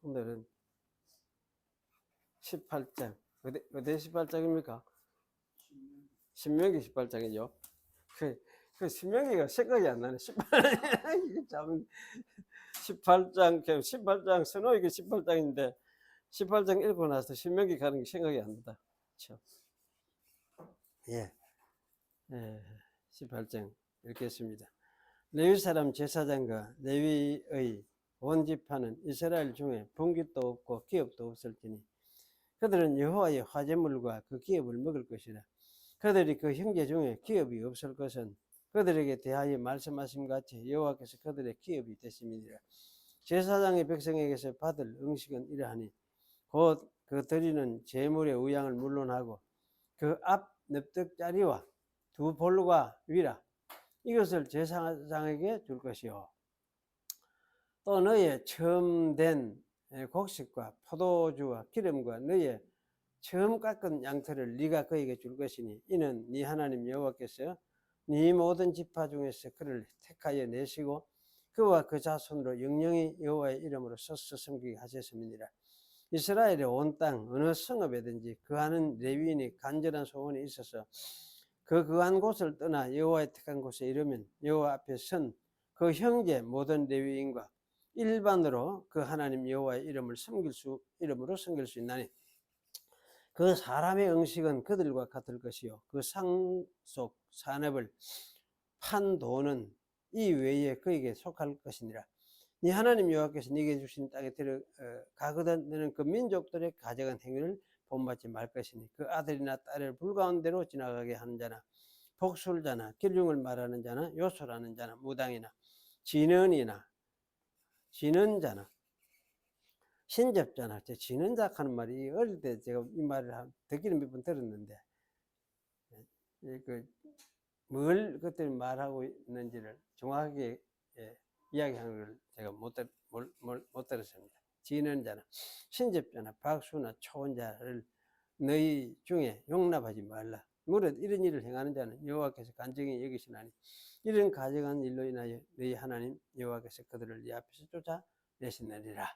오늘은 18장. 어디 18장입니까? 신명기 18장이죠. 그 신명기가 생각이 안 나네. 18장, 18장, 선호에게 18장인데, 18장 읽고 나서 신명기 가는 게 생각이 안 난다. 그렇죠? 예. 18장 읽겠습니다. 레위 사람 제사장과 레위의 온 지파는 이스라엘 중에 분깃도 없고 기업도 없을지니 그들은 여호와의 화제물과 그 기업을 먹을 것이라. 그들이 그 형제 중에 기업이 없을 것은 그들에게 대하여 말씀하신 같이 여호와께서 그들의 기업이 되심이니라. 제사장의 백성에게서 받을 음식은 이러하니 곧 그 드리는 제물의 의향을 물론하고 그 앞 넓적자리와 두 볼과 위라 이것을 제사장에게 줄 것이요 또 너의 처음 된 곡식과 포도주와 기름과 너의 처음 깎은 양털을 네가 그에게 줄 것이니 이는 네 하나님 여호와께서 네 모든 지파 중에서 그를 택하여 내시고 그와 그 자손으로 영영히 여호와의 이름으로 서서 섬기게 하셨음이니라. 이스라엘의 온 땅 어느 성읍에든지 그하는 레위인이 간절한 소원이 있어서 그 거한 곳을 떠나 여호와의 택한 곳에 이르면 여호와 앞에 선 그 형제 모든 레위인과 일반으로 그 하나님 여호와의 이름으로 섬길 수 있나니 그 사람의 음식은 그들과 같을 것이요 그 상속 산업을 판 돈은 이 외에 그에게 속할 것이니라. 네 하나님 여호와께서 네게 주신 땅에 들어가거든 너는 그 민족들의 가져간 행위를 본받지 말 것이니 그 아들이나 딸을 불가운데로 지나가게 하는 자나 복술자나 길흉을 말하는 자나 요술하는 자나 무당이나 진언이나 진언자나 신접자나 진언자 하는 말이 어릴 때 제가 이 말을 듣기는 몇 번 들었는데 뭘 그때 말하고 있는지를 정확하게 이야기하는 걸 제가 못 들었습니다. 진언자나 신접자나 박수나 초혼자를 너희 중에 용납하지 말라. 무릇 이런 일을 행하는 자는 여호와께서 간증히 여기시나니 이런 가증한 일로 인하여 너희 하나님 여호와께서 그들을 네 앞에서 쫓아내시느니라.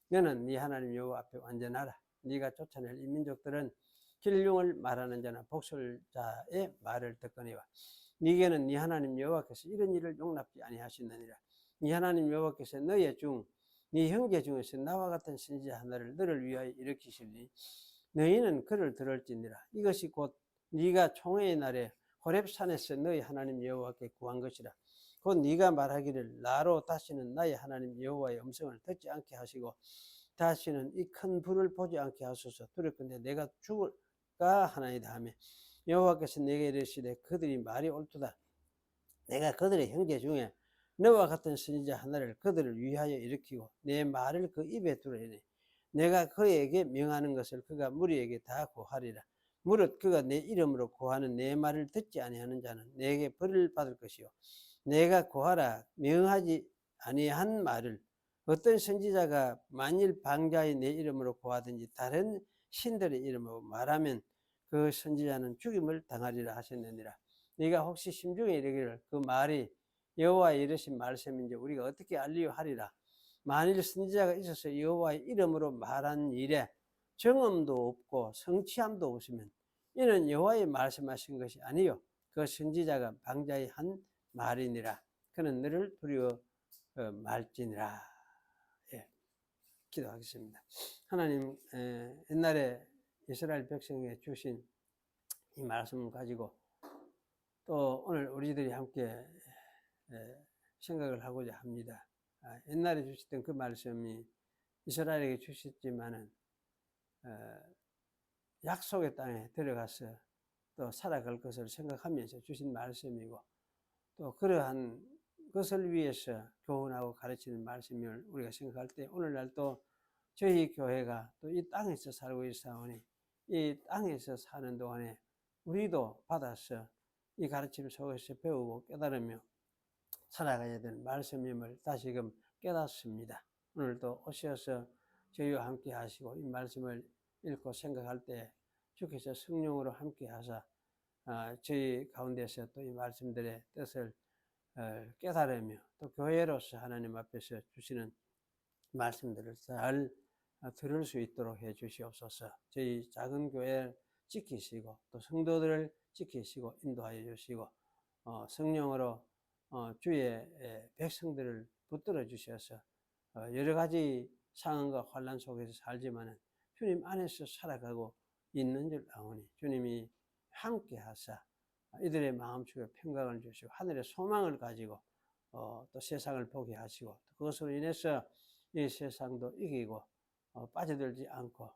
너는 네 하나님 여호와 앞에 완전하라. 네가 쫓아낼 이 민족들은 길흉을 말하는 자나 복술자의 말을 듣거니와 네게는 네 하나님 여호와께서 이런 일을 용납지 아니하시느니라. 네 하나님 여호와께서 너의 네 형제 중에서 나와 같은 선지자 하나를 너를 위하여 일으키시니 너희는 그를 들을지니라. 이것이 곧 네가 총회의 날에 호렙산에서 너희 하나님 여호와께 구한 것이라. 곧 네가 말하기를 나로 다시는 나의 하나님 여호와의 음성을 듣지 않게 하시고 다시는 이 큰 불을 보지 않게 하소서. 두렵건대 내가 죽을까 하나이다 하며 여호와께서 내게 이르시되 그들이 말이 옳도다. 내가 그들의 형제 중에 너와 같은 선지자 하나를 그들을 위하여 일으키고 내 말을 그 입에 두르리니 내가 그에게 명하는 것을 그가 무리에게 다 고하리라. 무릇 그가 내 이름으로 고하는 내 말을 듣지 아니하는 자는 내게 벌을 받을 것이요 내가 고하라 명하지 아니한 말을 어떤 선지자가 만일 방자의 내 이름으로 고하든지 다른 신들의 이름으로 말하면 그 선지자는 죽임을 당하리라 하셨느니라. 네가 혹시 심중에 이르기를 그 말이 여호와의 이르신 말씀인지 우리가 어떻게 알리려 하리라. 만일 선지자가 있어서 여호와의 이름으로 말한 일에 정엄도 없고 성취함도 없으면 이는 여호와의 말씀하신 것이 아니요 그 선지자가 방자의 한 말이니라. 그는 너를 두려워 말지니라. 예, 기도하겠습니다. 하나님, 옛날에 이스라엘 백성에게 주신 이 말씀을 가지고 또 오늘 우리들이 함께 생각을 하고자 합니다. 옛날에 주셨던 그 말씀이 이스라엘에게 주셨지만은 약속의 땅에 들어가서 또 살아갈 것을 생각하면서 주신 말씀이고 또 그러한 것을 위해서 교훈하고 가르치는 말씀을 우리가 생각할 때 오늘날 또 저희 교회가 또 이 땅에서 살고 있사오니 이 땅에서 사는 동안에 우리도 받아서 이 가르침 속에서 배우고 깨달으며 살아가야 될 말씀임을 다시금 깨닫습니다. 오늘도 오셔서 저희와 함께 하시고 이 말씀을 읽고 생각할 때 주께서 성령으로 함께 하사 저희 가운데서 또 이 말씀들의 뜻을 깨달으며 또 교회로서 하나님 앞에서 주시는 말씀들을 잘 들을 수 있도록 해 주시옵소서. 저희 작은 교회를 지키시고 또 성도들을 지키시고 인도하여 주시고 성령으로 주의 백성들을 붙들어 주셔서 여러 가지 상황과 환란 속에서 살지만은 주님 안에서 살아가고 있는 줄 아오니 주님이 함께 하사 이들의 마음속에 평강을 주시고 하늘의 소망을 가지고 또 세상을 보게 하시고 그것으로 인해서 이 세상도 이기고 빠져들지 않고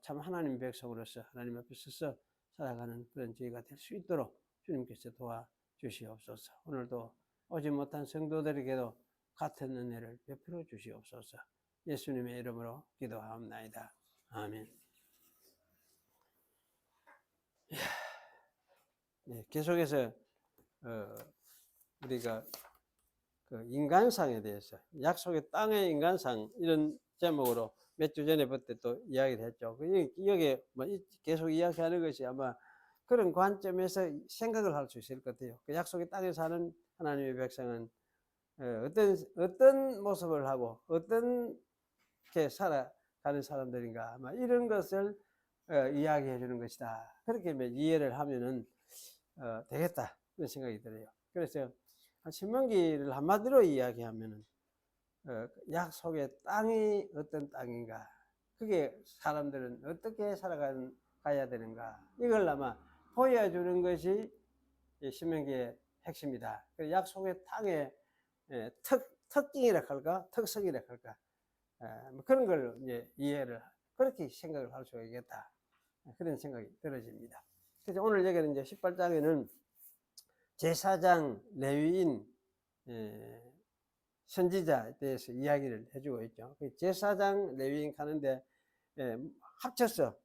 참 하나님 백성으로서 하나님 앞에 서서 살아가는 그런 저희가 될 수 있도록 주님께서 도와주시옵소서. 오늘도 오지 못한 성도들에게도 같은 은혜를 베풀어 주시옵소서. 예수님의 이름으로 기도하옵나이다. 아멘. 네, 계속해서 우리가 그 인간상에 대해서 약속의 땅의 인간상 이런 제목으로 몇 주 전에부터 또 이야기를 했죠. 여기에 뭐 계속 이야기하는 것이 아마 그런 관점에서 생각을 할 수 있을 것 같아요. 그 약속의 땅에 사는 하나님의 백성은 어떤 모습을 하고 어떻게 살아가는 사람들인가 아마 이런 것을 이야기해 주는 것이다. 그렇게 이해를 하면은 되겠다 그런 생각이 들어요. 그래서 신명기를 한마디로 이야기하면은 약속의 땅이 어떤 땅인가, 그게 사람들은 어떻게 살아가야 되는가, 이걸 아마 보여주는 것이 신명기의 핵심이다. 약속의 땅의 특징이라 할까, 특성이라 할까, 뭐 그런 걸 이제 이해를 그렇게 생각을 할 수가 있겠다. 그런 생각이 들어집니다. 그래서 오늘 여기는 이제 18장에는 제사장, 레위인, 선지자에 대해서 이야기를 해주고 있죠. 제사장, 레위인 가는데 합쳐서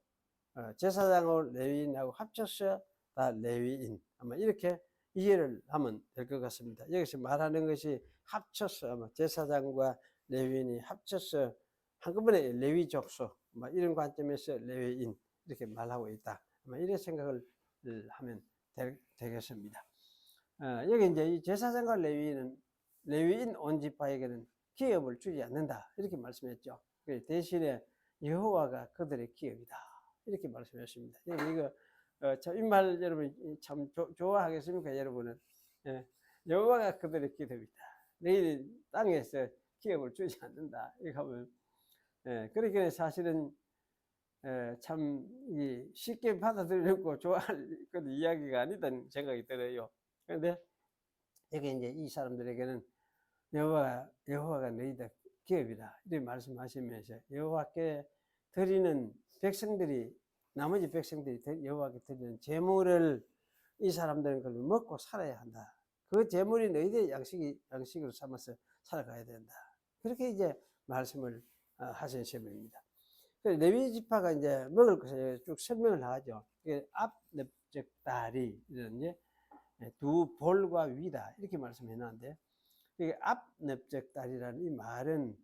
제사장하고 레위인하고 합쳐서 다 레위인, 아마 이렇게 이해를 하면 될 것 같습니다. 여기서 말하는 것이 합쳐서 아마 제사장과 레위인이 합쳐서 한꺼번에 레위 족속, 이런 관점에서 레위인 이렇게 말하고 있다. 아마 이런 생각을 하면 되겠습니다. 여기 이제 이 제사장과 레위인 온 지파에게는 기업을 주지 않는다 이렇게 말씀했죠. 대신에 여호와가 그들의 기업이다 이렇게 말씀했습니다. 이거 이 말 여러분 참 좋아하겠습니까? 여러분은 여호와가 그들의 기업이다. 너희 땅에서 기업을 주지 않는다. 이거 하면 그렇게 사실은 참 쉽게 받아들이고 좋아할 그런 이야기가 아니다는 생각이 들어요. 그런데 여기 이제 이 사람들에게는 여호와가 너희들 기업이다 이렇게 말씀하시면서 여호와께 드리는 백성들이, 나머지 백성들이 여호와께 드리는 제물을 이 사람들은 그걸 먹고 살아야 한다. 그 제물이 너희들의 양식으로 삼아서 살아가야 된다. 그렇게 이제 말씀을 하신 셈입니다. 레위 지파가 이제 먹을 것을 쭉 설명을 하죠. 앞, 즉 다리 이런 이제 두 볼과 위다 이렇게 말씀해놨는데, 앞넓적다리라는 이 말은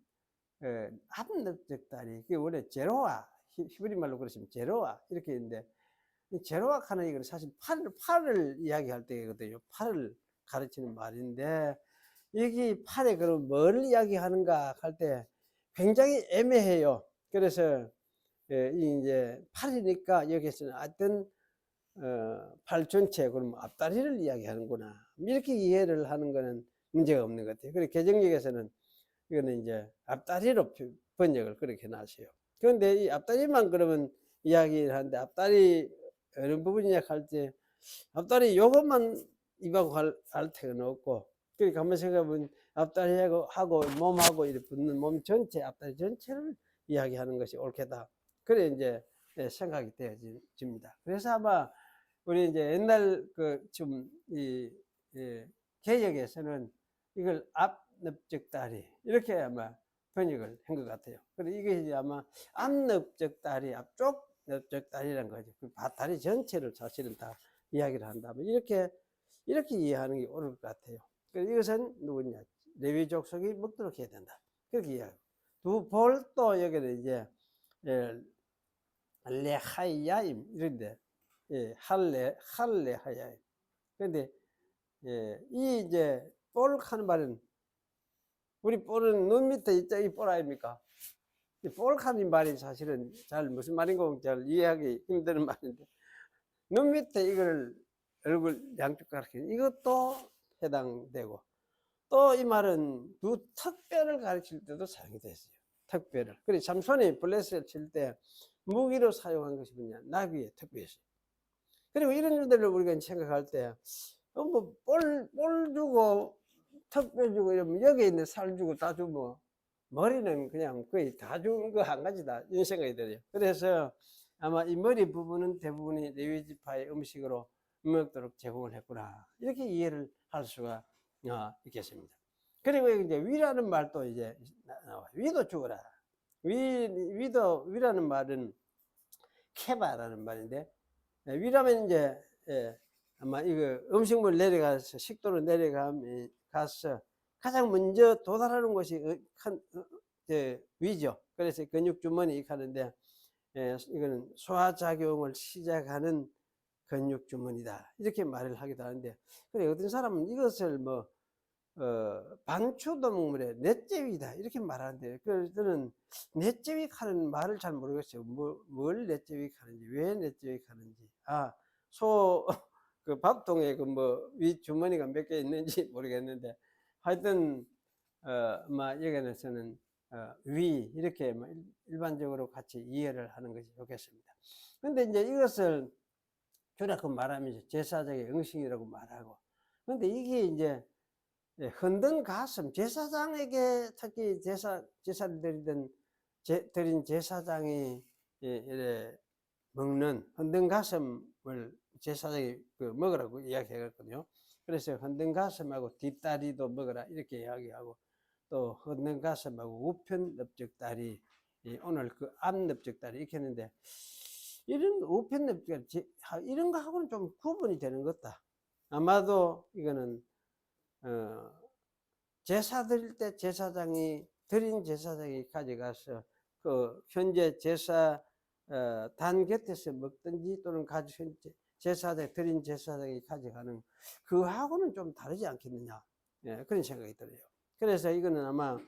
앞넓적다리, 그게 원래 제로아, 히브리 말로 그러시면 제로아 이렇게 있는데, 제로아 하는 이건 사실 팔을 이야기할 때거든요. 팔을 가르치는 말인데, 여기 팔에 그럼 뭘 이야기하는가 할 때 굉장히 애매해요. 그래서 이제 팔이니까 여기서는 어떤 팔 전체, 그럼 앞다리를 이야기하는구나 이렇게 이해를 하는 거는 문제가 없는 것 같아요. 그리고 개정역에서는 이거는 이제 앞다리로 번역을 그렇게 해놨어요. 그런데 이 앞다리만 그러면 이야기를 하는데, 앞다리 어느 부분이냐 할 때 앞다리 요것만 입하고 할 필요는 없고, 그러니까 한번 생각해보면 앞다리하고 몸하고 이렇게 붙는 몸 전체, 앞다리 전체를 이야기하는 것이 옳겠다. 그래 이제 생각이 되어집니다. 그래서 아마 우리 이제 옛날 개역에서는 이걸 앞넓적다리 이렇게 아마 번역을 한 것 같아요. 그리고 이게 이제 아마 앞넓적다리, 앞쪽 넓적다리라는 거죠. 그 다리 전체를 사실은 다 이야기를 한다면 이렇게 이해하는 게 옳을 것 같아요. 그래서 이것은 누구냐? 레위 족속이 먹도록 해야 된다. 그렇게 이야기하고, 두 볼도 여기는 이제 레하야임 이런데, 할레하야임. 그런데 이 이제 볼 하는 말은, 우리 볼은 눈 밑에 있자 이 볼 아닙니까? 볼카니 말이 사실은 잘 무슨 말인가 잘 이해하기 힘든 말인데, 눈 밑에 이걸 얼굴 양쪽 가리키는 이것도 해당되고, 또 이 말은 두 턱뼈를 가리킬 때도 사용이 됐어요. 턱뼈를. 그래 삼손이 블레셋을 칠 때 무기로 사용한 것이 뭐냐, 나귀의 턱뼈였어요. 그리고 이런 일들을 우리가 생각할 때, 뭐 볼 주고 턱뼈 주고 이러면 여기 있는 살 주고 다 주고 머리는 그냥 거의 다 준 거 한 가지다, 이런 생각이 들어요. 그래서 아마 이 머리 부분은 대부분이 레위 지파의 음식으로 먹도록 제공을 했구나, 이렇게 이해를 할 수가 있겠습니다. 그리고 이제 위라는 말도 이제 나와요. 위도 주어라. 위라는 말은 케바라는 말인데, 위라면 이제 아마 이거 음식물 내려가서 식도로 내려가서 가장 먼저 도달하는 곳이 큰 위죠. 그래서 근육 주머니 하는데, 이거는 소화작용을 시작하는 근육 주머니다, 이렇게 말을 하기도 하는데, 그래 어떤 사람은 이것을 뭐 반추동물의 넷제위다 이렇게 말하는데, 저는 넷제위 하는 말을 잘 모르겠어요. 뭘 넷제위 하는지, 왜 넷제위 하는지. 소 그 밥통에 그 뭐 위 주머니가 몇 개 있는지 모르겠는데, 하여튼 여기에서는 위 이렇게 일반적으로 같이 이해를 하는 것이 좋겠습니다. 근데 이제 이것을 주로 그 말하면서 제사장의 응식이라고 말하고, 근데 이게 이제 흔든 가슴, 제사장에게 특히 제사를 드린 제사장이 이래 먹는 흔든 가슴을 제사장이 먹으라고 이야기했거든요. 그래서 흔든 가슴하고 뒷다리도 먹어라 이렇게 이야기하고, 또 흔든 가슴하고 우편 넓적다리, 오늘 그 앞 넓적다리 이렇게 했는데, 이런 우편 넓적다리 이런 거하고는 좀 구분이 되는 것 같다. 아마도 이거는 제사 드릴 때 드린 제사장이 가져가서 그 현재 제사 단 곁에서 먹든지, 또는 드린 제사장이 가져가는 그하고는 좀 다르지 않겠느냐, 그런 생각이 들어요. 그래서 이거는 아마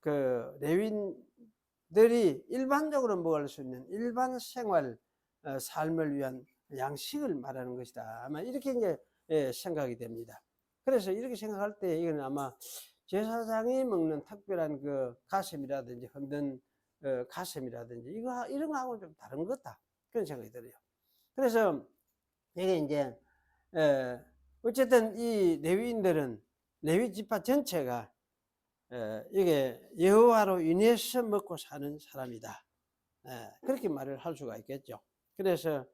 그 레위인들이 일반적으로 먹을 수 있는 일반 생활 삶을 위한 양식을 말하는 것이다, 아마 이렇게 이제 생각이 됩니다. 그래서 이렇게 생각할 때 이거는 아마 제사장이 먹는 특별한 그 가슴이라든지 흔든 가슴이라든지 이런 거하고는 좀 다른 것 같다, 그런 생각이 들어요. 그래서 이게 이제 어쨌든 이 레위인들은 레위 지파 전체가 이게 여호와로 인해서 먹고 사는 사람이다, 그렇게 말을 할 수가 있겠죠. 그래서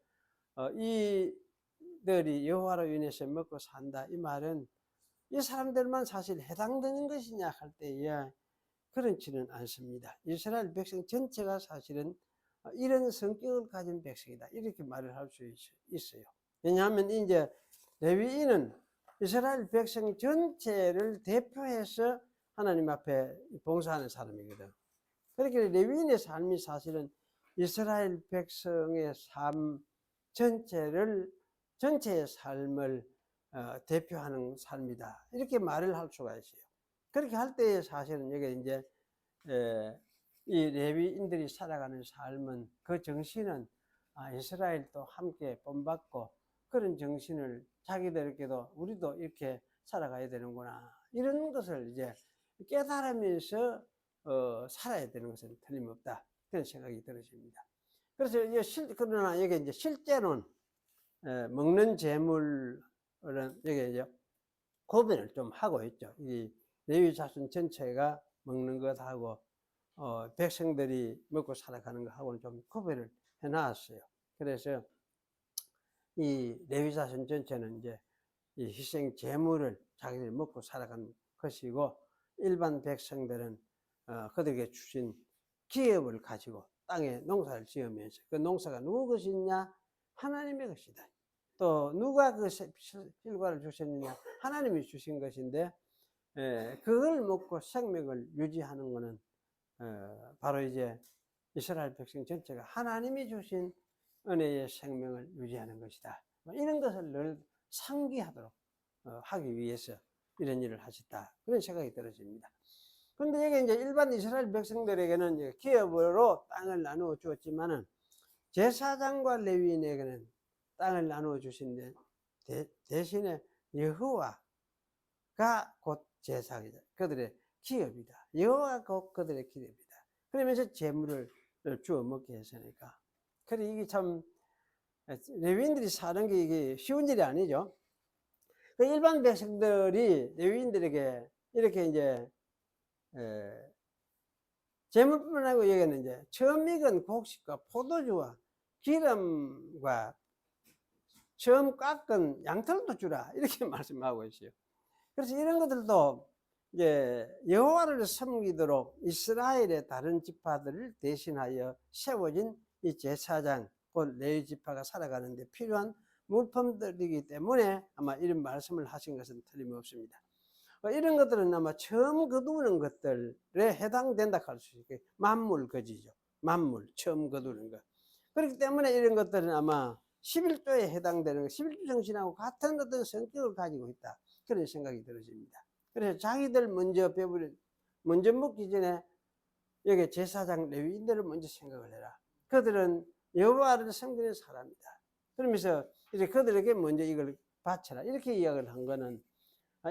이들이 여호와로 인해서 먹고 산다, 이 말은 이 사람들만 사실 해당되는 것이냐 할 때에 그렇지는 않습니다. 이스라엘 백성 전체가 사실은 이런 성격을 가진 백성이다, 이렇게 말을 할 수 있어요. 왜냐하면 이제 레위인은 이스라엘 백성 전체를 대표해서 하나님 앞에 봉사하는 사람이거든. 그렇게 레위인의 삶이 사실은 이스라엘 백성의 삶 전체의 삶을 대표하는 삶이다, 이렇게 말을 할 수가 있어요. 그렇게 할 때에 사실은 이게 이제 이 레위인들이 살아가는 삶은, 그 정신은 이스라엘도 함께 본받고 그런 정신을 자기들에게도 우리도 이렇게 살아가야 되는구나, 이런 것을 이제 깨달으면서 살아야 되는 것은 틀림없다, 그런 생각이 들어집니다. 그래서 그러나 이게 이제 실제로는 먹는 재물은 여기 이제 구분을 좀 하고 있죠. 이 레위 자손 전체가 먹는 것하고 백성들이 먹고 살아가는 것하고는 좀 구분을 해놨어요. 그래서 이 레위 자손 전체는 이제 이 희생 제물을 자기들이 먹고 살아가는 것이고, 일반 백성들은 그들에게 주신 기업을 가지고 땅에 농사를 지으면서, 그 농사가 누구 것이냐, 하나님의 것이다. 또 누가 그 실과를 주셨느냐, 하나님이 주신 것인데, 그걸 먹고 생명을 유지하는 것은 바로 이제 이스라엘 백성 전체가 하나님이 주신 은혜의 생명을 유지하는 것이다, 이런 것을 늘 상기하도록 하기 위해서 이런 일을 하셨다, 그런 생각이 들어집니다. 근데 여기 이제 일반 이스라엘 백성들에게는 이제 기업으로 땅을 나누어 주었지만은 제사장과 레위인에게는 땅을 나누어 주신데 대신에 여호와가 곧 제사이다. 그들의 기업이다. 여호와가 곧 그들의 기업이다. 그러면서 재물을 주어 먹게 했으니까. 그래 이게 참 레위인들이 사는 게 이게 쉬운 일이 아니죠. 그 일반 백성들이 레위인들에게 이렇게 이제 재물뿐만 아니고 여기는 이제 처음 익은 곡식과 포도주와 기름과 처음 깎은 양털도 주라 이렇게 말씀하고 있어요. 그래서 이런 것들도 이제 여호와를 섬기도록 이스라엘의 다른 지파들을 대신하여 세워진 이 제사장 곧 레위 지파가 살아가는데 필요한 물품들이기 때문에 아마 이런 말씀을 하신 것은 틀림없습니다. 이런 것들은 아마 처음 거두는 것들에 해당된다 할 수 있게 만물 거지죠. 만물 처음 거두는 것. 그렇기 때문에 이런 것들은 아마 11조에 해당되는 11조 정신하고 같은 어떤 성격을 가지고 있다. 그런 생각이 들어집니다. 그래서 자기들 먼저 먹기 전에 여기 제사장 레위인들을 먼저 생각을 해라. 그들은 여호와를 섬기는 사람이다. 그러면서 이제 그들에게 먼저 이걸 바쳐라. 이렇게 이야기를 한 거는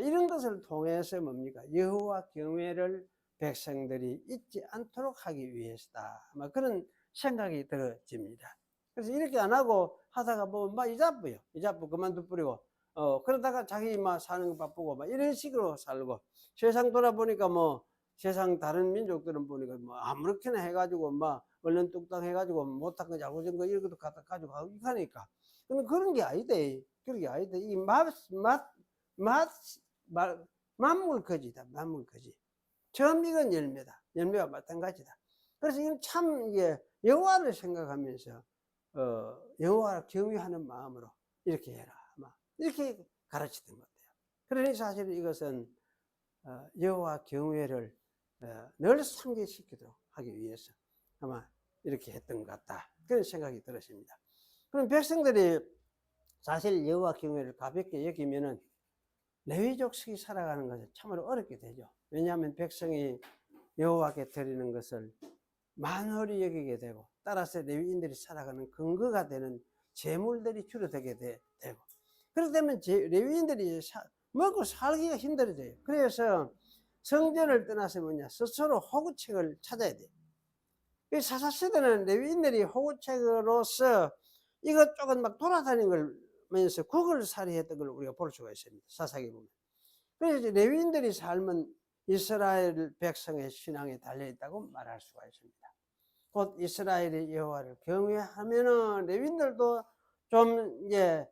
이런 것을 통해서 뭡니까? 여호와 경외를 백성들이 잊지 않도록 하기 위해서다. 아마 그런 생각이 들어집니다. 그래서 이렇게 안 하고 하다가 뭐 막 이자쁘 그만둬버리고 그러다가 자기 막 사는 거 바쁘고 막 이런 식으로 살고 세상 돌아보니까 뭐 세상 다른 민족들은 보니까 뭐 아무렇게나 해가지고 막 얼른 뚝딱 해가지고 못한 거 잘못된 거 이런 것도 갖다 가지고 하니까 근데 그런 게 아니다. 그런 게 아니다. 이 만물거지다. 만물거지. 처음 익은 열매다. 열매와 마찬가지다. 그래서 이건 참 이게 여호와를 생각하면서 여호와를 경외하는 마음으로 이렇게 해라. 아마 이렇게 가르치던 것 같아요. 그러니 사실 이것은 여호와 경외를 늘 상기시키도록 하기 위해서 아마 이렇게 했던 것 같다. 그런 생각이 들었습니다. 그럼 백성들이 사실 여호와 경외를 가볍게 여기면은 레위족식이 살아가는 것은 참으로 어렵게 되죠. 왜냐하면 백성이 여호와께 드리는 것을 만홀히 여기게 되고 따라서 레위인들이 살아가는 근거가 되는 재물들이 줄어들게 되고 그렇게 되면 레위인들이 먹고 살기가 힘들어져요. 그래서 성전을 떠나서 스스로 호구책을 찾아야 돼요. 이 사사시대는 레위인들이 호구책으로서 이것저것 막 돌아다니는 걸 면서 구걸살이했던 걸 우리가 볼 수가 있습니다. 사사기 보면. 그래서 레위인들이 삶은 이스라엘 백성의 신앙에 달려있다고 말할 수가 있습니다. 곧 이스라엘의 여호와를 경외하면은 레위인들도 좀 이제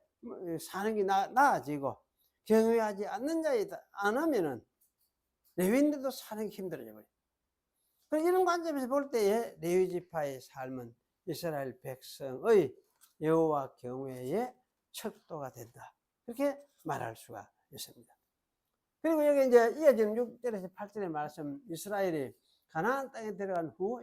사는 게 나아지고 경외하지 않는 자이다 안 하면은 레위인들도 사는 게 힘들어져 버려요. 이런 관점에서 볼 때에 레위 지파의 삶은 이스라엘 백성의 여호와 경외의 척도가 된다. 그렇게 말할 수가 있습니다. 그리고 여기 이제 이어지는 6절에서 8절의 말씀, 이스라엘이 가나안 땅에 들어간 후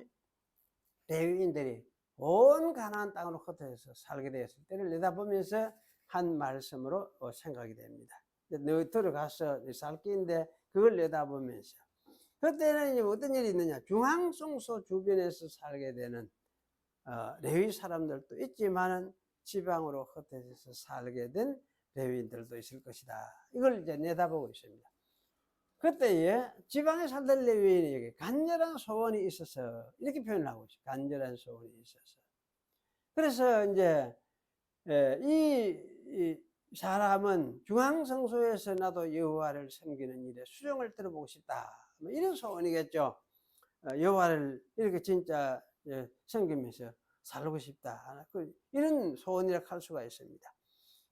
레위인들이 온 가나안 땅으로 흩어져서 살게 되었을 때를 내다보면서 한 말씀으로 생각이 됩니다. 너 들어가서 살기인데 그걸 내다보면서 그때는 이제 어떤 일이 있느냐, 중앙성소 주변에서 살게 되는 레위 사람들도 있지만은 지방으로 흩어져서 살게 된 레위인들도 있을 것이다. 이걸 이제 내다보고 있습니다. 그때에 지방에 살던 레위인에게 간절한 소원이 있어서 이렇게 표현을 하고 있어요. 간절한 소원이 있어서. 그래서 이제 이 사람은 중앙성소에서 나도 여호와를 섬기는 일에 수종을 들어보고 싶다. 이런 소원이겠죠. 여호와를 이렇게 진짜 섬기면서 살고 싶다. 이런 소원이라고 할 수가 있습니다.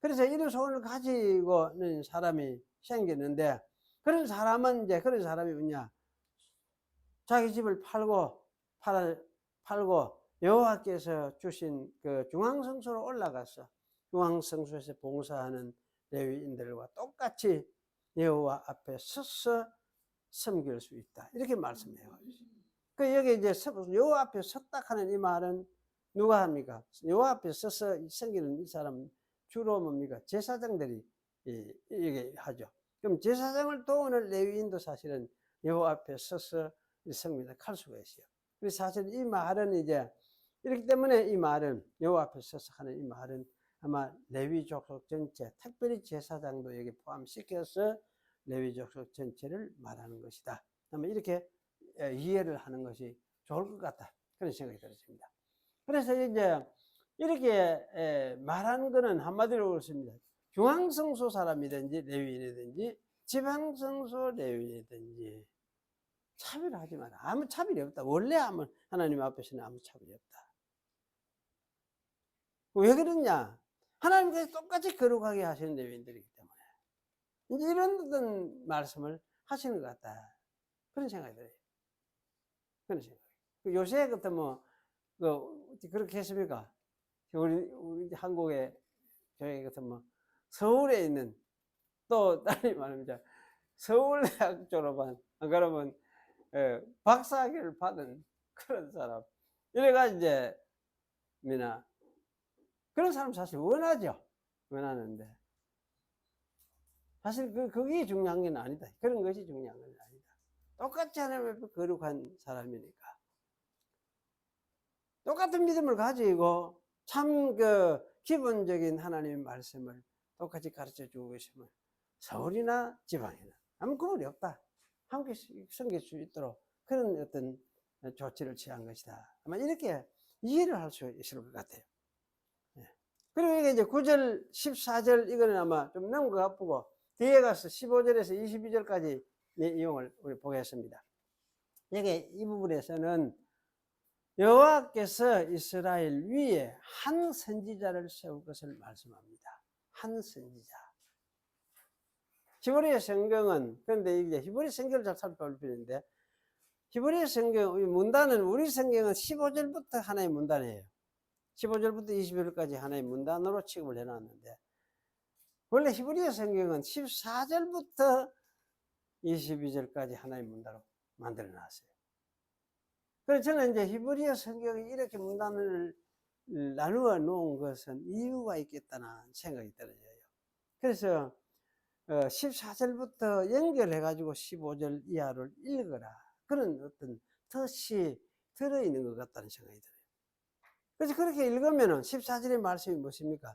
그래서 이런 소원을 가지고는 사람이 생겼는데 그런 사람은 이제 그런 사람이 뭐냐, 자기 집을 팔고 여호와께서 주신 그 중앙성소로 올라가서 중앙성소에서 봉사하는 레위인들과 똑같이 여호와 앞에 서서 섬길 수 있다. 이렇게 말씀해요. 그 여기 이제 여호와 앞에 섰다 하는 이 말은 누가 합니까? 여호와 앞에 서서 섬기는 이 사람 주로 뭡니까? 제사장들이 이게 하죠. 그럼 제사장을 도우는 레위인도 사실은 여호와 앞에 서서 이 성민을 갈 수가 있어요. 그래서 사실 이 말은 이제 이렇기 때문에 이 말은 여호와 앞에 서서 하는 이 말은 아마 레위 족속 전체, 특별히 제사장도 여기 포함시켜서 레위 족속 전체를 말하는 것이다. 아마 이렇게 이해를 하는 것이 좋을 것 같다. 그런 생각이 들었습니다. 그래서 이제 이렇게 말하는 것은 한마디로 그렇습니다. 중앙성소 사람이든지 레위인이든지 지방성소 레위인이든지 차별하지 마라. 아무 차별이 없다. 원래 하나님 앞에서는 아무 차별이 없다. 왜 그러냐? 하나님께서 똑같이 거룩하게 하시는 레위인들이기 때문에 이제 이런 어떤 말씀을 하시는 것 같다. 그런 생각이 들어요. 그런 생각. 요새 같은 그렇게 했습니까? 우리 한국의 교회 같은 서울에 있는 또 딸이 말합니다. 서울대학 졸업한 그러면 박사학위를 받은 그런 사람 이래가 이제 그런 사람 사실 원하죠. 원하는데 사실 그게 중요한 건 아니다. 그런 것이 중요한 건 아니다. 똑같이 하나님 앞에 거룩한 사람이니까 똑같은 믿음을 가지고 참 기본적인 하나님의 말씀을 똑같이 가르쳐 주고 계시면 서울이나 지방이나 아무 구분이 없다. 함께 섬길 수 있도록 그런 어떤 조치를 취한 것이다. 아마 이렇게 이해를 할 수 있을 것 같아요. 그리고 이게 이제 9절, 14절 이거는 아마 좀 넘은 것 같고 뒤에 가서 15절에서 22절까지 내용을 우리 보겠습니다. 여기 이 부분에서는 여호와께서 이스라엘 위에 한 선지자를 세울 것을 말씀합니다. 한 선지자. 히브리 성경은 그런데 이제 히브리 성경을 잘 살펴볼 필요인데 히브리 성경 문단은 우리 성경은 15절부터 하나의 문단이에요. 15절부터 20절까지 하나의 문단으로 취급을 해놨는데 원래 히브리 성경은 14절부터 22절까지 하나의 문단으로 만들어놨어요. 그래서 저는 이제 히브리 성경이 이렇게 문단을 나누어 놓은 것은 이유가 있겠다는 생각이 들어요. 그래서 14절부터 연결해가지고 15절 이하를 읽어라. 그런 어떤 뜻이 들어있는 것 같다는 생각이 들어요. 그래서 그렇게 읽으면은 14절의 말씀이 무엇입니까?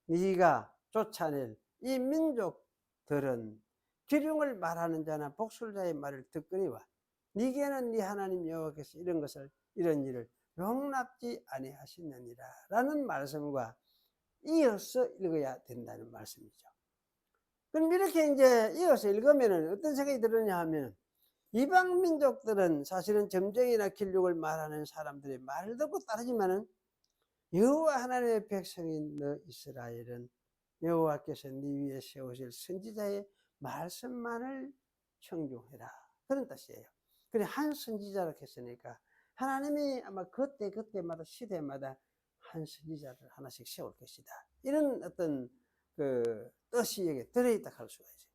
네가 쫓아낼 이 민족들은 기륭을 말하는 자나 복술자의 말을 듣거니와 네게는 네 하나님 여호와께서 이런 일을 용납지 아니하시느니라 라는 말씀과 이어서 읽어야 된다는 말씀이죠. 그럼 이렇게 이제 이어서 읽으면 어떤 생각이 드느냐 하면 이방 민족들은 사실은 점쟁이나 길육을 말하는 사람들의 말을 듣고 따르지만은 여호와 하나님의 백성인 너 이스라엘은 여호와께서 네 위에 세우실 선지자의 말씀만을 청중해라. 그런 뜻이에요. 그래 한 선지자라고 했으니까 하나님이 아마 그때마다 시대마다 한 선지자를 하나씩 세울 것이다. 이런 어떤 뜻이 여기에 들어있다 할 수가 있어요.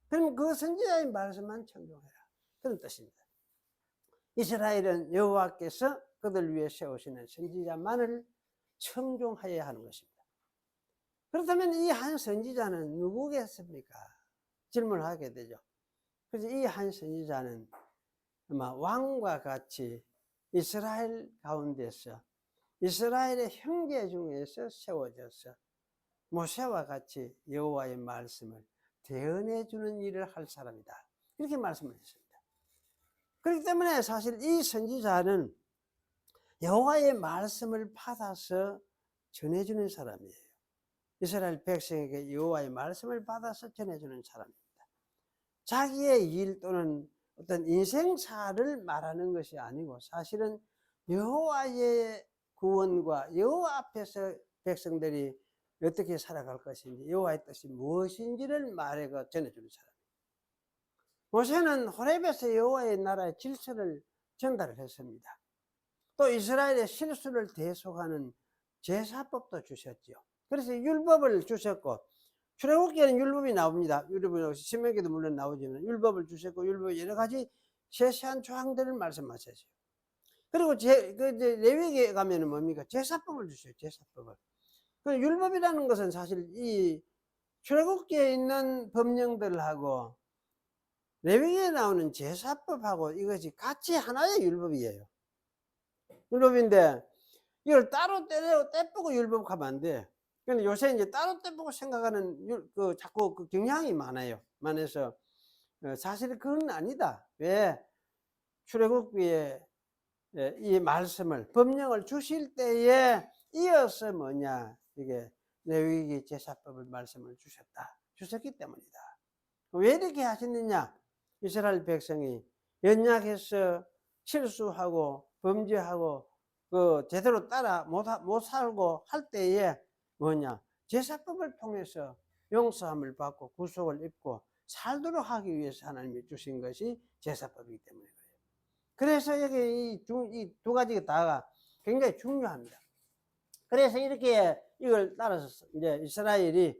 그럼 그 선지자의 말씀만 청중해라. 그런 뜻입니다. 이스라엘은 여호와께서 그들 위해 세우시는 선지자만을 청중하여야 하는 것입니다. 그렇다면 이 한 선지자는 누구겠습니까? 질문을 하게 되죠. 그래서 이 한 선지자는 아마 왕과 같이 이스라엘 가운데서 이스라엘의 형제 중에서 세워져서 모세와 같이 여호와의 말씀을 대언해 주는 일을 할 사람이다. 이렇게 말씀을 했습니다. 그렇기 때문에 사실 이 선지자는 여호와의 말씀을 받아서 전해주는 사람이에요. 이스라엘 백성에게 여호와의 말씀을 받아서 전해주는 사람입니다. 자기의 일 또는 어떤 인생사를 말하는 것이 아니고 사실은 여호와의 구원과 여호와 앞에서 백성들이 어떻게 살아갈 것인지 여호와의 뜻이 무엇인지를 말해가 전해주는 사람입니다. 모세는 호렙에서 여호와의 나라의 질서를 전달을 했습니다. 또 이스라엘의 실수를 대속하는 제사법도 주셨죠. 그래서 율법을 주셨고 출애굽기에는 율법이 나옵니다. 율법이 신명기도 물론 나오지만 율법을 주셨고 율법의 여러 가지 세세한 조항들을 말씀하셨어요. 그리고 레위기에 가면은 뭡니까? 제사법을 주셔요. 제사법을. 그 율법이라는 것은 사실 이 출애굽기에 있는 법령들하고 레위기에 나오는 제사법하고 이것이 같이 하나의 율법이에요. 율법인데 이걸 따로 떼보고 율법하면 안 돼. 근데 요새 이제 따로 떼보고 생각하는 자꾸 그 경향이 많아요. 많아서 사실 그건 아니다. 왜? 출애굽기에 이 말씀을 법령을 주실 때에 이어서 뭐냐 이게 레위기 제사법을 말씀을 주셨기 때문이다. 왜 이렇게 하셨느냐? 이스라엘 백성이 연약해서 실수하고 범죄하고 그 제대로 따라 못 살고 할 때에 뭐냐 제사법을 통해서 용서함을 받고 구속을 입고 살도록 하기 위해서 하나님이 주신 것이 제사법이기 때문에 그래요. 그래서 여기 이 두 가지가 다가 굉장히 중요합니다. 그래서 이렇게 이걸 따라서 이제 이스라엘이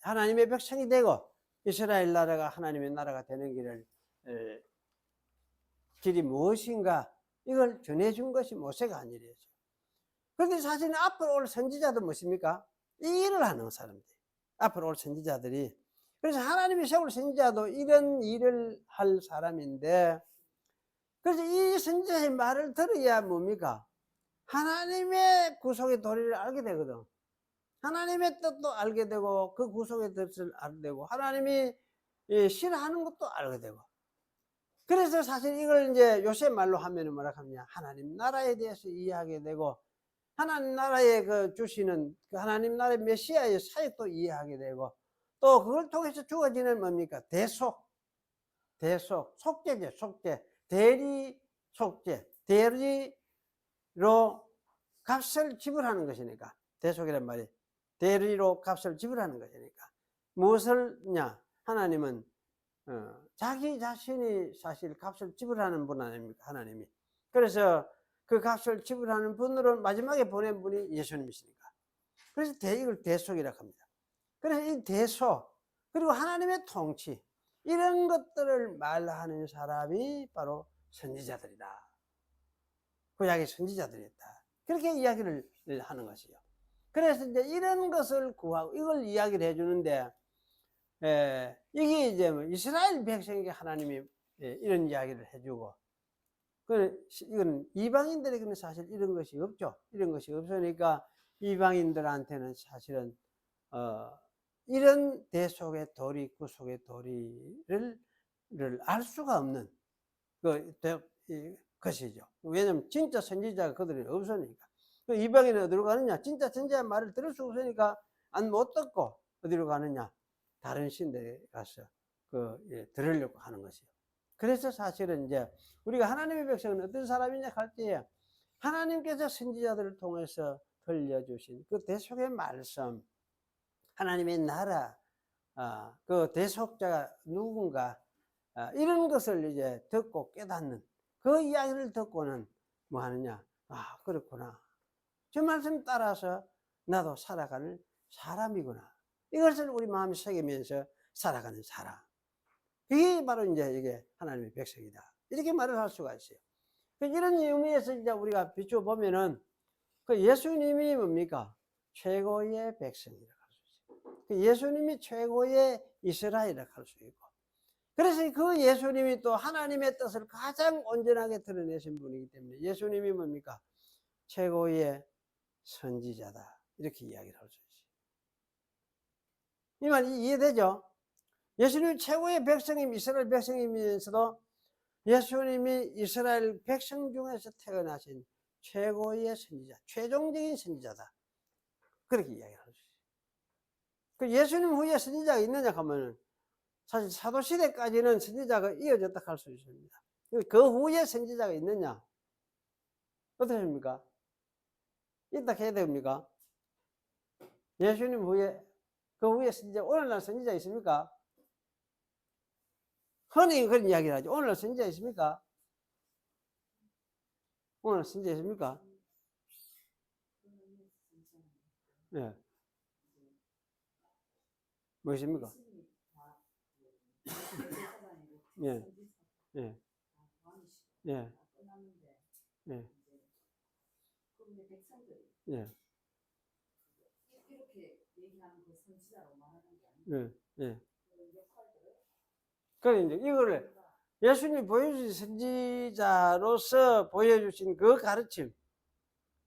하나님의 백성이 되고 이스라엘 나라가 하나님의 나라가 되는 길이 무엇인가 이걸 전해준 것이 모세가 한 일이었죠. 그런데 사실은 앞으로 올 선지자도 무엇입니까? 이 일을 하는 사람들, 앞으로 올 선지자들이. 그래서 하나님이 세울 선지자도 이런 일을 할 사람인데, 그래서 이 선지자의 말을 들어야 뭡니까? 하나님의 구속의 도리를 알게 되거든. 하나님의 뜻도 알게 되고 그 구속의 뜻을 알게 되고 하나님이 싫어하는 것도 알게 되고. 그래서 사실 이걸 이제 요새 말로 하면은 뭐라 하냐? 하나님 나라에 대해서 이해하게 되고 하나님 나라에 그 주시는 그 하나님 나라의 메시아의 사역도 이해하게 되고 또 그걸 통해서 주어지는 뭡니까? 속죄죠, 속죄. 대리 속죄. 대리로 값을 지불하는 것이니까. 대속이란 말이 대리로 값을 지불하는 것이니까. 무엇을냐? 하나님은 자기 자신이 사실 값을 지불하는 분 아닙니까? 하나님이. 그래서 그 값을 지불하는 분으로 마지막에 보낸 분이 예수님이시니까. 그래서 이걸 대속이라고 합니다. 그래서 이 대속 그리고 하나님의 통치 이런 것들을 말하는 사람이 바로 선지자들이다. 구약의 선지자들이었다. 그렇게 이야기를 하는 것이요. 그래서 이제 이런 것을 구하고 이걸 이야기를 해주는데 이게 이제 이스라엘 백성에게 하나님이 이런 이야기를 해주고 이건 이방인들에게는 사실 이런 것이 없죠. 이런 것이 없으니까 이방인들한테는 사실은 이런 대속의 도리, 구속의 도리를 알 수가 없는 것이죠. 왜냐면 진짜 선지자가 그들이 없으니까. 이방인은 어디로 가느냐? 진짜 선지자의 말을 들을 수 없으니까 못 듣고 어디로 가느냐? 다른 신들에 가서 들으려고 하는 것이요. 그래서 사실은 이제 우리가 하나님의 백성은 어떤 사람이냐 할 때에 하나님께서 선지자들을 통해서 들려주신 그 대속의 말씀, 하나님의 나라, 그 대속자가 누군가, 이런 것을 이제 듣고 깨닫는 그 이야기를 듣고는 뭐 하느냐? 그렇구나. 저 말씀 따라서 나도 살아가는 사람이구나. 이것을 우리 마음에 새기면서 살아가는 사람. 이게 바로 이제 이게 하나님의 백성이다. 이렇게 말을 할 수가 있어요. 이런 의미에서 이제 우리가 비추어 보면은 그 예수님이 뭡니까? 최고의 백성이라고 할 수 있어요. 그 예수님이 최고의 이스라엘이라고 할 수 있고. 그래서 그 예수님이 또 하나님의 뜻을 가장 온전하게 드러내신 분이기 때문에 예수님이 뭡니까? 최고의 선지자다. 이렇게 이야기를 할 수 있어요. 이 말 이해되죠? 예수님이 최고의 백성임, 이스라엘 백성이면서도 예수님이 이스라엘 백성 중에서 태어나신 최고의 선지자, 최종적인 선지자다. 그렇게 이야기를 할 수 있어요. 그 예수님 후에 선지자가 있느냐 하면은 사실 사도시대까지는 선지자가 이어졌다 할 수 있습니다. 그 후에 선지자가 있느냐? 어떻습니까? 있다 해야 됩니까? 예수님 후에, 그 후에 선지자, 오늘날 선지자 있습니까? 흔히 그런 이야기를 하죠. 오늘날 선지자 있습니까? 오늘 선지자 있습니까? 예. 무엇입니까? 예. 예. 예. 예. 예. 이렇게 얘기하는 그 선지자로 말하는 게 아니고 예. 예. 그래 이제 이거를 예수님이 보여주신 선지자로서 보여주신 그 가르침,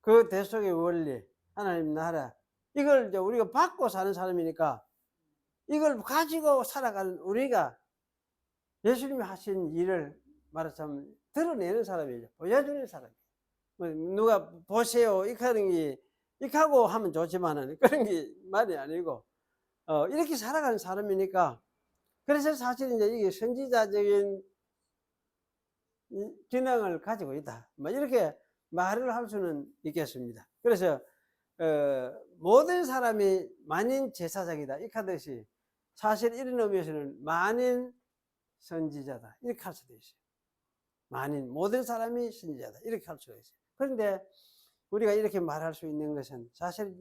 그 대속의 원리, 하나님 나라, 이걸 이제 우리가 받고 사는 사람이니까 이걸 가지고 살아가는 우리가 예수님이 하신 일을 말하자면 드러내는 사람이죠. 보여주는 사람이에요. 뭐 누가 보세요 이렇게 하는 게 이렇게 하고 하면 좋지만은 그런 게 말이 아니고 이렇게 살아가는 사람이니까. 그래서 사실 이제 이게 선지자적인 기능을 가지고 있다, 뭐 이렇게 말을 할 수는 있겠습니다. 그래서 모든 사람이 만인 제사장이다 이렇게 하듯이 사실 이런 의미에서는 만인 선지자다 이렇게 할 수도 있어요. 만인, 모든 사람이 선지자다 이렇게 할 수가 있어요. 그런데 우리가 이렇게 말할 수 있는 것은 사실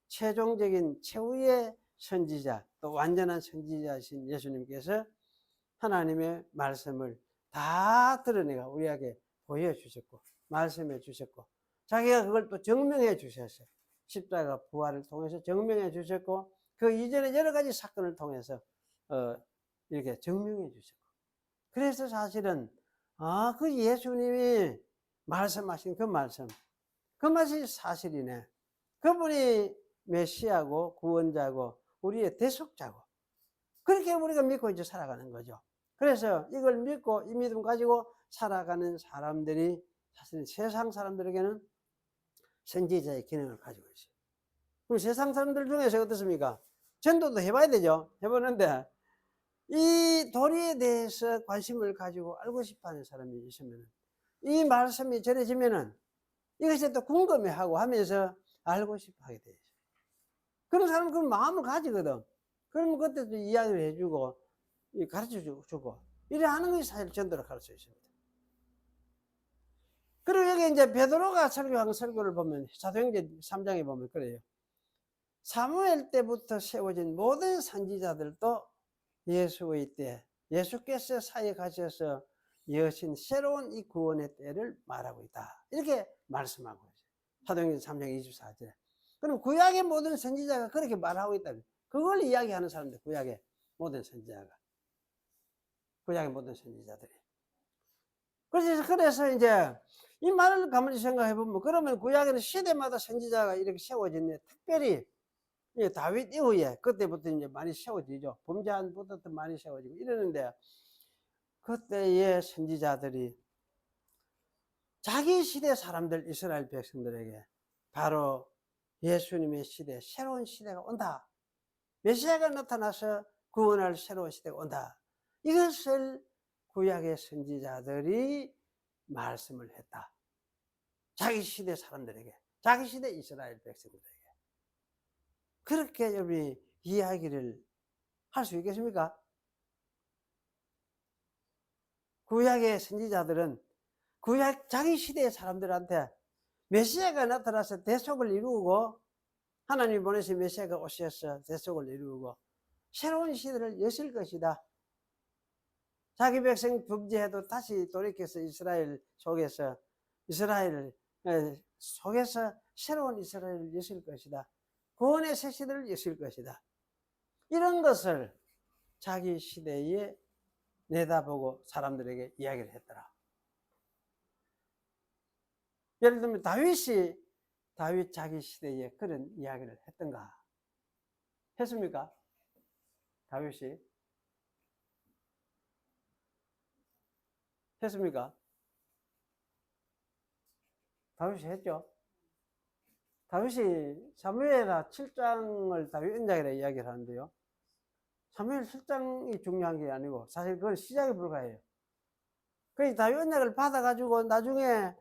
최종적인 최후의 선지자, 또 완전한 선지자이신 예수님께서 하나님의 말씀을 다 드러내가 우리에게 보여주셨고 말씀해 주셨고 자기가 그걸 또 증명해 주셨어요. 십자가 부활을 통해서 증명해 주셨고 그 이전에 여러 가지 사건을 통해서 이렇게 증명해 주셨고, 그래서 사실은 그 예수님이 말씀하신 그 말씀, 그 말이 사실이네. 그분이 메시아고 구원자고 우리의 대속자고 그렇게 우리가 믿고 이제 살아가는 거죠. 그래서 이걸 믿고 이 믿음 가지고 살아가는 사람들이 사실 세상 사람들에게는 선지자의 기능을 가지고 있어요. 그럼 세상 사람들 중에서 어떻습니까? 전도도 해봐야 되죠. 해보는데 이 도리에 대해서 관심을 가지고 알고 싶어하는 사람이 있으면 이 말씀이 전해지면은 이것에 또 궁금해하고 하면서 알고 싶어하게 되죠. 그런 사람은 그런 마음을 가지거든. 그러면 그때도 이야기를 해주고 가르쳐 주고 이래 하는 것이 사실 전도를 할 수 있습니다. 그리고 여기 이제 베드로가 설교한 설교를 보면 사도행전 3장에 보면 그래요. 사무엘 때부터 세워진 모든 선지자들도 예수의 때, 예수께서 사역하셔서 여신 새로운 이 구원의 때를 말하고 있다 이렇게 말씀하고 있어요. 사도행전 3장 24절에. 그럼 구약의 모든 선지자가 그렇게 말하고 있다면 그걸 이야기하는 사람들, 구약의 모든 선지자가, 구약의 모든 선지자들이. 그래서 이제 이 말을 가만히 생각해 보면 그러면 구약에는 시대마다 선지자가 이렇게 세워졌네. 특별히 다윗 이후에 그때부터 이제 많이 세워지죠. 범죄한부터 많이 세워지고 이러는데 그때의 선지자들이 자기 시대 사람들 이스라엘 백성들에게 바로 예수님의 시대, 새로운 시대가 온다, 메시아가 나타나서 구원할 새로운 시대가 온다, 이것을 구약의 선지자들이 말씀을 했다. 자기 시대 사람들에게, 자기 시대 이스라엘 백성들에게. 그렇게 여러분이 이야기를 할 수 있겠습니까? 구약의 선지자들은 구약 자기 시대의 사람들한테 메시아가 나타나서 대속을 이루고 하나님이 보내신 메시아가 오셔서 대속을 이루고 새로운 시대를 여실 것이다. 자기 백성 범죄해도 다시 돌이켜서 이스라엘 속에서 새로운 이스라엘을 여실 것이다. 구원의 새 시대를 여실 것이다. 이런 것을 자기 시대에 내다보고 사람들에게 이야기를 했더라. 예를 들면 다윗 자기 시대에 그런 이야기를 했던가? 했습니까? 다윗이? 했습니까? 다윗이 했죠. 다윗이 사무엘하 7장을 다윗 언약이라 이야기를 하는데요. 사무엘 7장이 중요한 게 아니고 사실 그건 시작에 불과해요. 그래서 다윗 언약을 받아가지고 나중에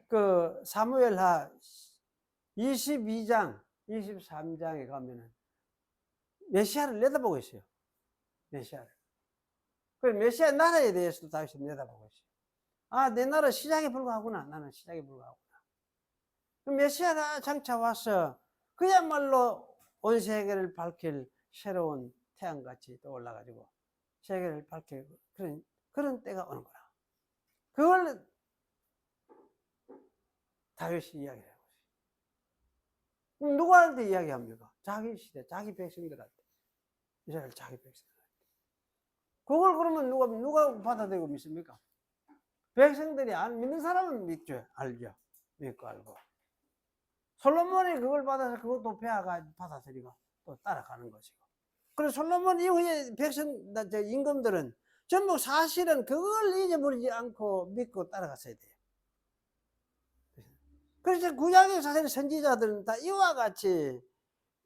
그 사무엘하 22장, 23장에 가면은 메시아를 내다보고 있어요. 메시아를. 그래서 메시아 나라에 대해서도 다윗이 내다보고 있어요. 내 나라 시작에 불과하구나. 나는 시작에 불과하구나. 메시아가 장차 와서 그야말로 온 세계를 밝힐 새로운 태양같이 떠올라가지고 세계를 밝힐 그런 때가 오는 거라. 그걸 다윗이 이야기를 하고 있어요. 그럼 누구한테 이야기합니까? 자기 시대, 자기 백성들한테. 이스라엘 자기 백성들한테. 그걸 그러면 누가 받아들이고 믿습니까? 백성들이 안 믿는 사람은 믿죠. 알죠. 믿고 알고. 솔로몬이 그걸 받아서 그것도 배아가 받아들이고 또 따라가는 것이고. 그래서 솔로몬 이후에 임금들은 전부 사실은 그걸 잊어버리지 않고 믿고 따라갔어야 돼요. 그래서 구약의 사실 선지자들은 다 이와 같이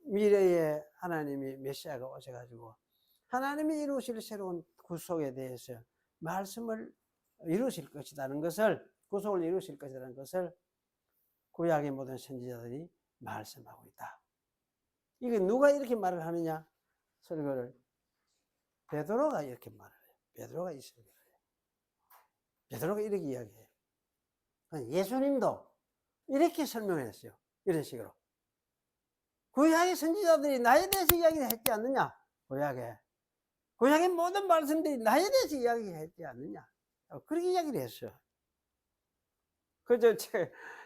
미래에 하나님이 메시아가 오셔가지고 하나님이 이루실 새로운 구속에 대해서 말씀을 이루실 것이라는 것을, 구속을 이루실 것이라는 것을 구약의 모든 선지자들이 말씀하고 있다. 이게 누가 이렇게 말을 하느냐? 설교를 베드로가 이렇게 말을 해요. 베드로가 이 설교를 해요. 베드로가 이렇게 이야기해요. 예수님도 이렇게 설명했어요. 이런 식으로. 구약의 선지자들이 나에 대해서 이야기를 했지 않느냐? 구약의 모든 말씀들이 나에 대해서 이야기했지 않느냐? 그렇게 이야기를 했어요. 그저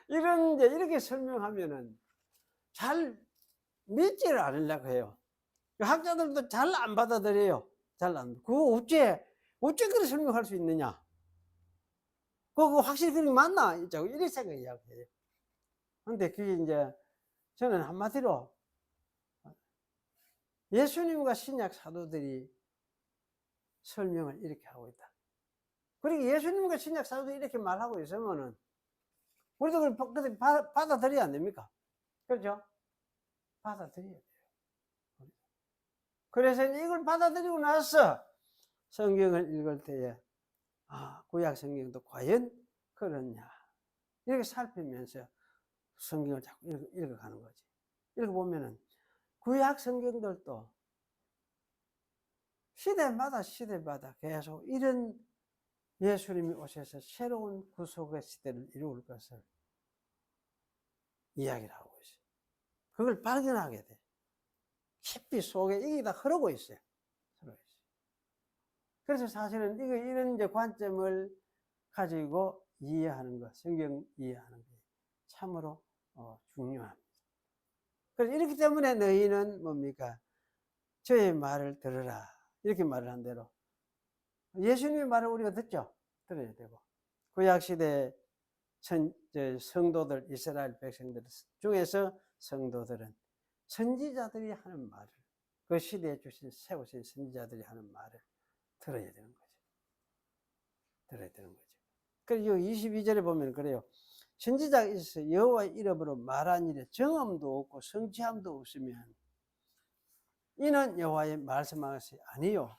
이렇게 설명하면은 잘 믿지를 않으려고 해요. 학자들도 잘 안 받아들여요. 잘 안. 그거 어째 그렇게 설명할 수 있느냐? 그거 확실히 그게 맞나? 이렇게 생각 이야기해요. 근데 그게 이제 저는 한마디로 예수님과 신약 사도들이 설명을 이렇게 하고 있다. 그리고 예수님과 신약 사도들이 이렇게 말하고 있으면은 우리도 그걸 받아들여야 안 됩니까? 그렇죠? 받아들여야 돼요. 그래서 이걸 받아들이고 나서 성경을 읽을 때에 구약 성경도 과연 그렇냐 이렇게 살피면서 성경을 자꾸 읽어가는 거지. 읽어보면은 구약 성경들도 시대마다 계속 이런 예수님이 오셔서 새로운 구속의 시대를 이루을 것을 이야기를 하고 있어요. 그걸 발견하게 돼. 깊이 속에 이게 다 흐르고 있어요. 그래서 사실은 이런 이제 관점을 가지고 이해하는 것, 성경 이해하는 게 참으로 중요합니다. 그래서 이렇기 때문에 너희는 뭡니까? 저의 말을 들으라. 이렇게 말을 한 대로 예수님의 말을 우리가 듣죠. 들어야 되고 구약시대 성도들, 이스라엘 백성들 중에서 성도들은 선지자들이 하는 말을, 그 시대에 세우신 선지자들이 하는 말을 들어야 되는 거죠. 들어야 되는 거죠. 그리고 22절에 보면 그래요. 선지자가 있어서 여호와의 이름으로 말한 일에 정함도 없고 성취함도 없으면 이는 여호와의 말씀한 것이 아니요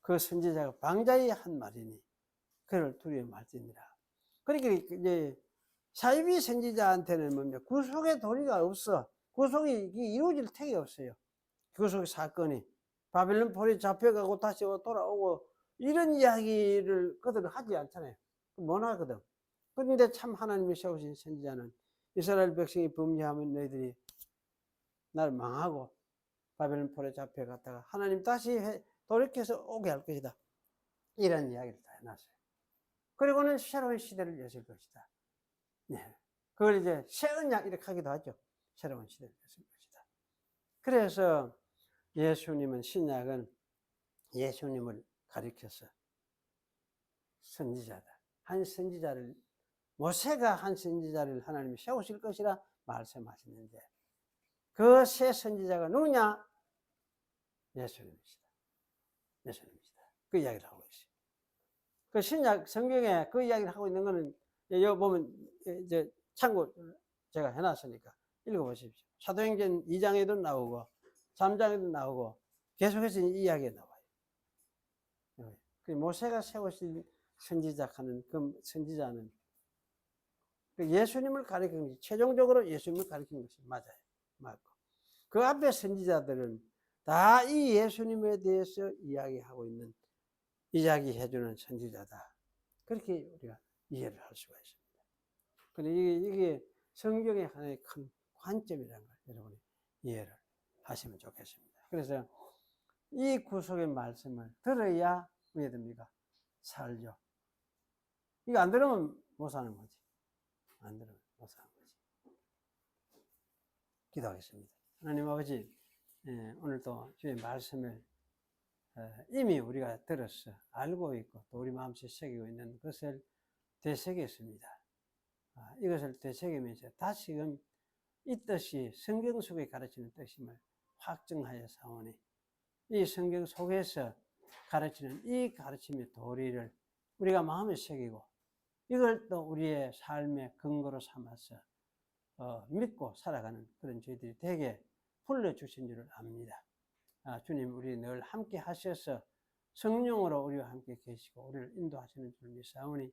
그 선지자가 방자히 한 말이니 그를 두려워 말지니라. 그러니까 이제 사이비 선지자한테는 뭡니까? 구속의 도리가 없어. 구속이 이루어질 택이 없어요. 구속 사건이 바벨론 폴에 잡혀가고 다시 돌아오고 이런 이야기를 그들은 하지 않잖아요. 못 하거든. 그런데 참 하나님이 세우신 선지자는 이스라엘 백성이 범죄하면 너희들이 날 망하고 바벨론 폴에 잡혀갔다가 하나님 다시 돌이켜서 오게 할 것이다. 이런 이야기를 다 해놨어요. 그리고는 새로운 시대를 여실 것이다. 네. 그걸 이제 새 언약 이렇게 하기도 하죠. 새로운 시대를 여실 것이다. 그래서 예수님은 신약은 예수님을 가리켜서 선지자다. 한 선지자를 모세가 한 선지자를 하나님이 세우실 것이라 말씀하시는데 그 새 선지자가 누구냐? 예수님이시다. 예수님이시다. 그 이야기를 하고 있어요. 그 신약 성경에 그 이야기를 하고 있는 거는 여기 보면 이제 참고 제가 해놨으니까 읽어보십시오. 사도행전 2장에도 나오고 3장에도 나오고 계속해서 이 이야기가 나와요. 모세가 세우신 선지자하는 그 선지자는 예수님을 가리키는 것이 최종적으로 예수님을 가리키는 것이 맞아요. 맞고 그 앞에 선지자들은 다 이 예수님에 대해서 이야기하고 있는 이야기해주는 선지자다. 그렇게 우리가 이해를 할 수가 있습니다. 근데 이게 성경의 하나의 큰 관점이라는 걸 여러분이 이해를 하시면 좋겠습니다. 그래서 이 구속의 말씀을 들어야 왜 됩니까? 살죠. 이거 안 들으면 못 사는 거지. 안 들으면 못 사는 거지. 기도하겠습니다. 하나님 아버지, 오늘도 주의 말씀을 이미 우리가 들었어 알고 있고 또 우리 마음속에 새기고 있는 것을 되새겼습니다. 이것을 되새기면서 다시금 이 뜻이 성경 속에 가르치는 뜻임을 확증하여 사오니 이 성경 속에서 가르치는 이 가르침의 도리를 우리가 마음에 새기고 이걸 또 우리의 삶의 근거로 삼아서 믿고 살아가는 그런 저희들이 되게 불러주신 줄을 압니다. 주님 우리 늘 함께 하셔서 성령으로 우리와 함께 계시고 우리를 인도하시는 줄 믿사오니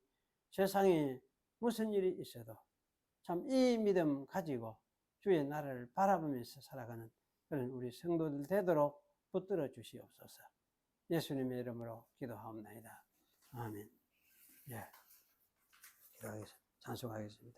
세상에 무슨 일이 있어도 참 이 믿음 가지고 주의 나라를 바라보면서 살아가는 그런 우리 성도들 되도록 붙들어 주시옵소서. 예수님의 이름으로 기도하옵나이다. 아멘. 예, 기도하겠습니다. 찬송하겠습니다.